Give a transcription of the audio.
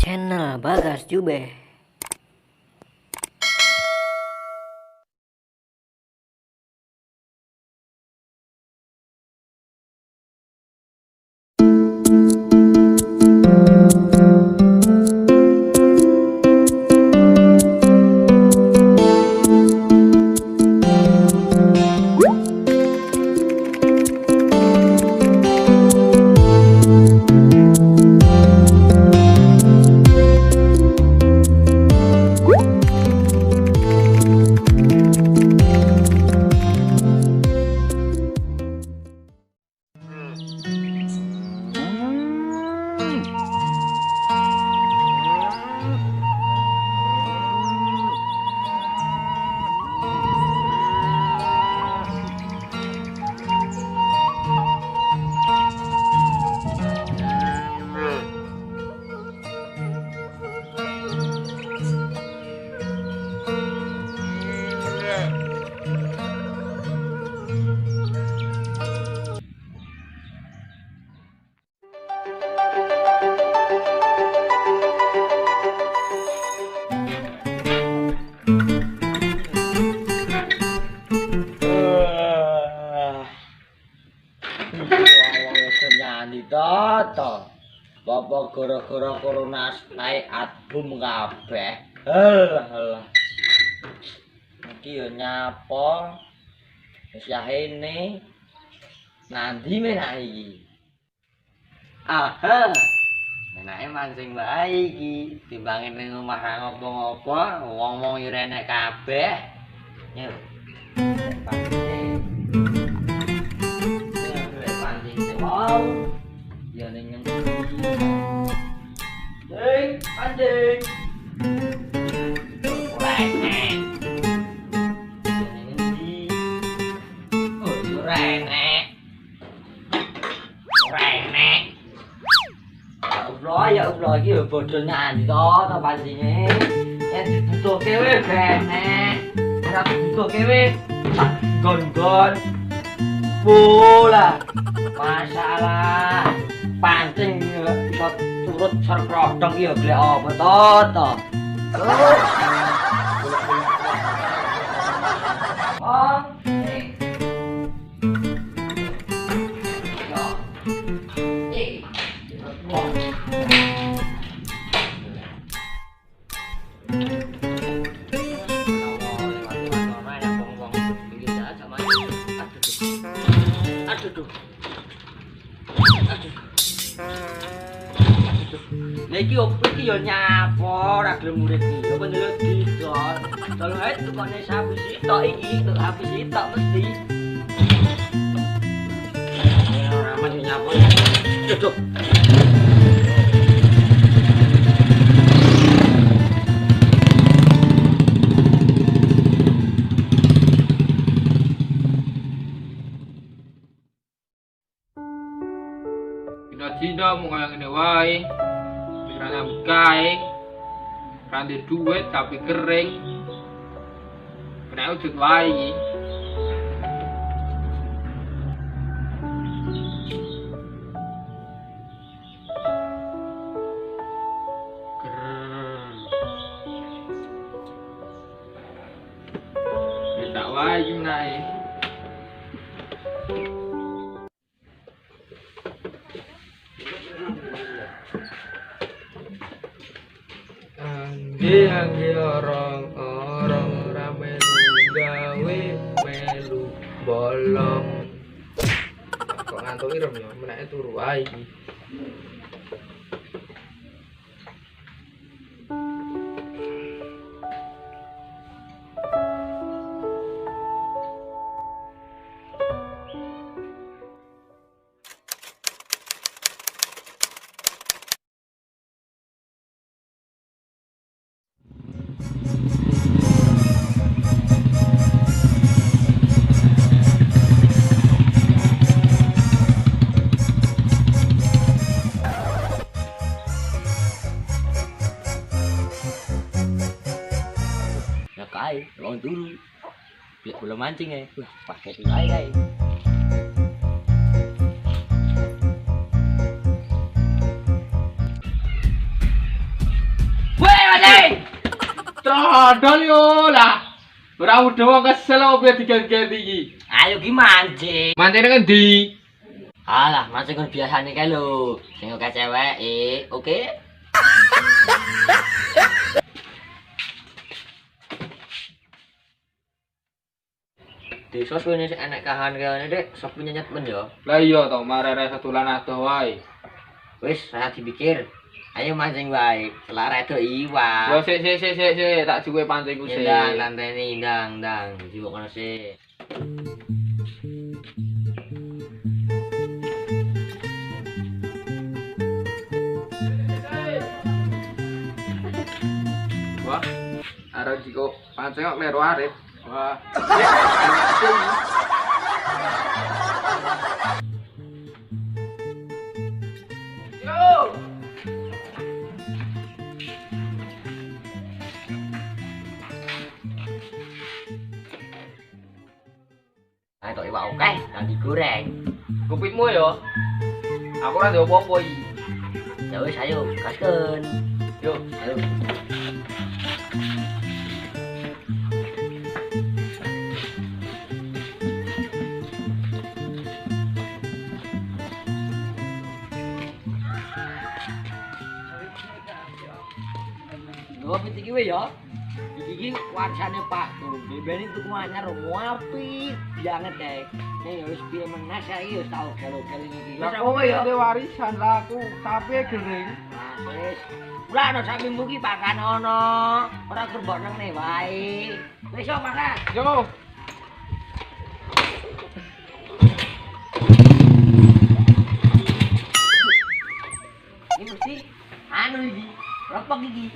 channel Bagas Jubeh. Bapak gara-gara corona naik album kabeh. Halah. Iki yo nyapa. Wis yahene. Nandi menak iki. Aha. Menake mancing wae iki. Timbangin ning omah ra ngopo-ngopo, wong-wong yo renek kabeh. Yo. Pancing. Wow. Ya ning Anjing. Renek. Oh, renek. Ya Allah, iki bodho nyanyi to pancinge. Yen dibutuhke wis renek. Ora dibutuhke wis gon-gon. Bola. Masalah pancing iso turut serprodong ya golek apa to. Oh. Iki yo nyapa ora gelem murid iki. Apa ndelok didol. Dol ae tukane sapi sitok iki, tuk sapi sitok mesti. Ora mesti nyapa. Cuk. Dina mau kayak gini wae. Pikirannya gawe, ranti duit tapi kering. Kena ujung wae. Tak wae gimana? Angge orang-orang rame gawe melu bolong. Kok ngantuk irem ya, menake turu wae iki. Kae, long dulu. Biar bola mancing ya. Pakai dulu aja. dodol yo lah. Ora udah wong kesel opo biar diganti iki. Ayo ki mancing. Mancing ngendi? Alah, mancing kan biasane kae lho. Sing akeh cewek, oke? Di sos kene sik enek kahan kene Dek, sok nyenyet men yo. Lah iya to, marere setulan adoh wae. Wis, ora dipikir. Ayo mancing wae. Selar edo iwak. Yo sik tak juwe pancingku sik. Ndang lanteni ndang, jiwok kono sik. Wah, arep jiko pancing kok kleru arep. Wah. Yo. Ayo tok iwak oke, kan digoreng. Kupitmu yo. Aku ora ndek opo-opo iki. Ya wis ayo, gaskeun. Yo. Ayo. Lho, pitik iki ya. Iki warisane Pak tuh. Bebeni tuku anyar apik banget deh. Nek wis piye meneh saiki wis tau gelo-gelo iki. Lah kowe ya ndek warisan lah aku, sapi gering. Nah, wis. Ora ana sapimu ki pakan ana. Ora kerbok nang ne wae. Wis yo pakan. Yo. Iki mesti anu iki. Lepek iki.